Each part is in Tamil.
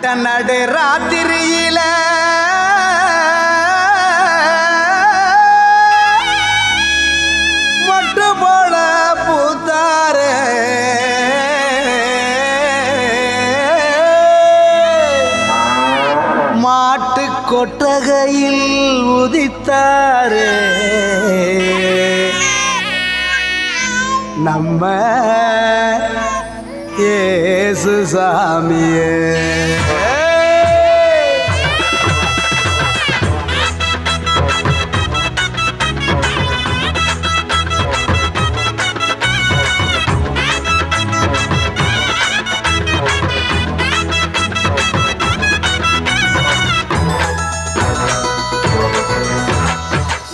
நட்ட நடு ராத்திரியில மொட்டு போல பூத்தாரு மாட்டு கொட்டகையில் உதித்தாரு நம்ம இயேசு சாமியே.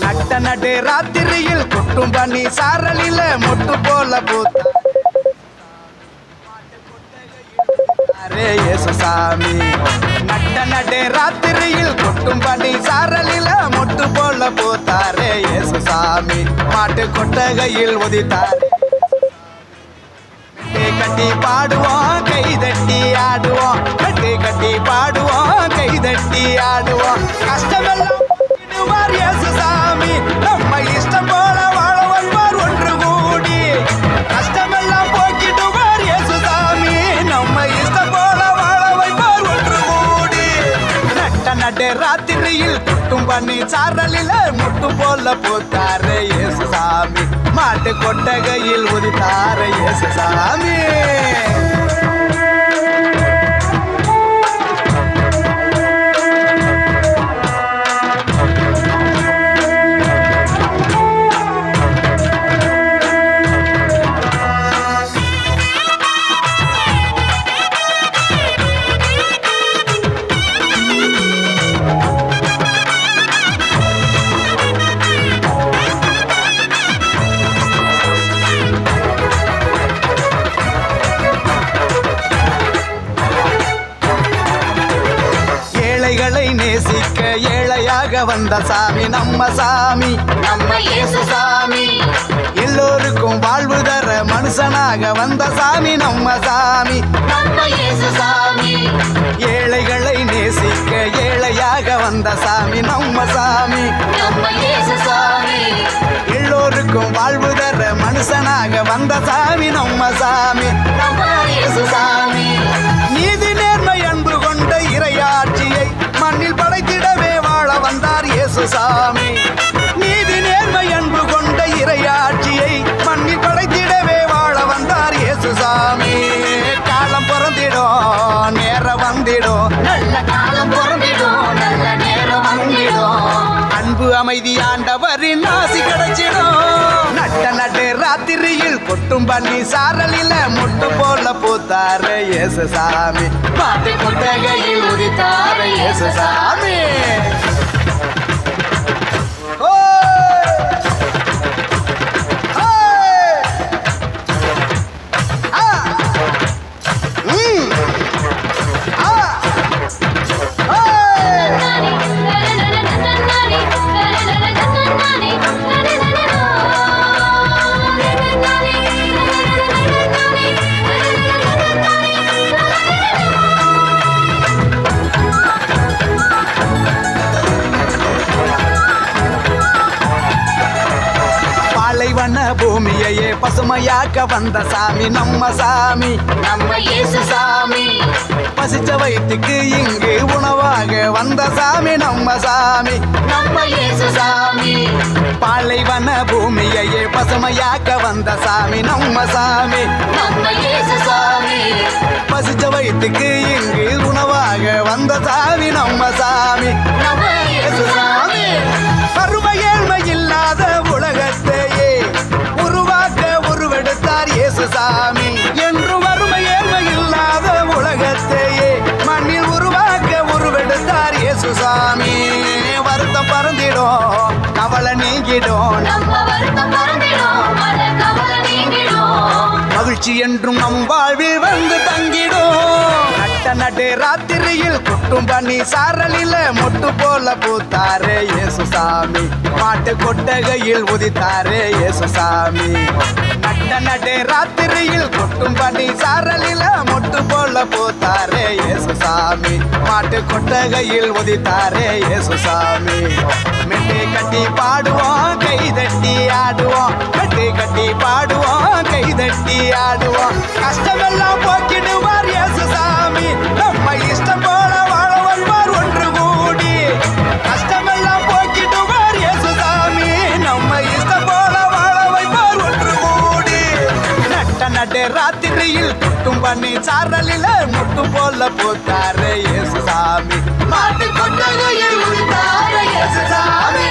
நட்ட நடு ராத்திரியில் கொட்டும் பனி சாரலில மொட்டு போல பூத்த இயேசு சாமி. நட்ட நடு ராத்திரியில் கொட்டும் பனி சாரலில மொட்டு போல பூத்தாரே இயேசு சாமி. மாட்டு கொட்டகையில் உதித்தாரே கட்டி பாடுவோம் கை தட்டி ஆடுவோம் கட்டி கட்டி பாடுவோம் கை தட்டி ஆடுவோம் கஷ்டமெல்லாம் இயேசு சாமி. நம்ம இஷ்டம் போல வாழ வந்தார் ஒன்று கூடி கஷ்டமெல்லாம் போக்கிடுவார் இயேசு சாமி. நம்ம இஷ்டம் போல வாழ வைப்பார் ஒன்று கூடி. நட்ட நடு ராத்திரியில் கொட்டும் பண்ணி சாரலில முட்டு போல பூத்தாரு இயேசு சாமி. மாட்டு கொட்டகையில் உதித்தாரு இயேசு சாமி. நேசிக்க ஏழையாக வந்த சாமி நம்ம சாமி. நம்ம இயேசு சாமி. எல்லோருக்கும் வாழ்வு தர மனுஷனாக வந்த சாமி நம்ம சாமி. நம்ம இயேசு சாமி. ஏழைகளை நேசிக்க ஏழையாக வந்த சாமி நம்ம சாமி. நம்ம இயேசு சாமி. எல்லோருக்கும் வாழ்வு தர மனுஷனாக வந்த சாமி நம்ம சாமி. நம்ம இயேசு சாமி. நீதி நேர்மை அன்பு கொண்ட இறையாட்சியை மண்ணில் படைத்திடவே வாழ வந்தார் இயேசு சாமி. நீதி நேர்மை அன்பு கொண்ட இறையாட்சியை மண்ணில் படைத்திடவே வாழ வந்தார் இயேசு சாமி. காலம் பிறந்திடும் நேரம் வந்திடும் நல்ல காலம் பிறந்திடும் நல்ல நேரம் வந்திடும். அன்பு அமைதி ஆண்டவரின் ஆசி கிடைச்சிடும். நட்ட நடு ராத்திரியில் கொட்டும் பண்ணி சாரலில முட்டு போல பூத்தாரு இயேசு சாமி. மாட்டு கொட்டகையில் உதித்தாரு இயேசு சாமி. பூமியையே பசுமையாக்க வந்த சாமி நம்ம சாமி. நம்ம இயேசு சாமி. பசிச்ச வயிற்றுக்கு இங்கு உணவாக வந்த சாமி நம்ம சாமி. நம்ம இயேசு சாமி. பாலைவன பூமியையே பசுமையாக்க வந்த சாமி நம்ம சாமி. நம்ம இயேசு சாமி. பசிச்ச வயிற்றுக்கு இங்கு உணவாக வந்த சாமி நம்ம சாமி. நம்ம இயேசு சாமி. வறுமை ஏழ்மை இல்லாத உலகத்தையே உருவாக்க உருவெடுத்தார் இயேசு சாமி. என்று வறுமை ஏழ்மை இல்லாத உலகத்தையே மண்ணில் உருவாக்க உருவெடுத்தார் இயேசு சாமி. வருத்தம் பறந்திடும் கவலை நீங்கிடும் நம்ம வருத்தம் பறந்திடும் கவலை நீங்கிடும். மகிழ்ச்சி என்றும் நம் வாழ்வில் வந்து தங்கிடும். நட்ட நடு ராத்திரியில் கொட்டும் பண்ணி சாரலில மொட்டு போல பூத்தாரே இயேசு சாமி. மாட்டு கொட்டகையில் உதித்தாரே இயேசு சாமி. நடு ராத்திரியில் கொட்டும் பனி சாரலில மொட்டு போல போத்தாரே இயேசுசாமி மாட்டு கொட்டகையில் உதித்தாரே இயேசுசாமி மெட்டு கட்டி பாடுவோம் கைதட்டி ஆடுவோம் மெட்டு கட்டி பாடுவோம் கைதட்டி ஆடுவோம் கஷ்டமெல்லாம் போக்கிடுவார் இயேசுசாமி நம்ம இஷ்டம் போல வாழ வைப்பார் ஒன்று கூடி கஷ்டமெல்லாம் போக்கிடுவார் இயேசுசாமி நம்ம இஷ்டம் போல வாழ வைப்பார் ஒன்று கூடி நடு ராத்திரியில் குட்டும் பண்ணி சாரலில முட்டு போல போத்தாரே இயேசுசாமி மாட்டு கொட்டகையில் உதித்தாரே இயேசுசாமி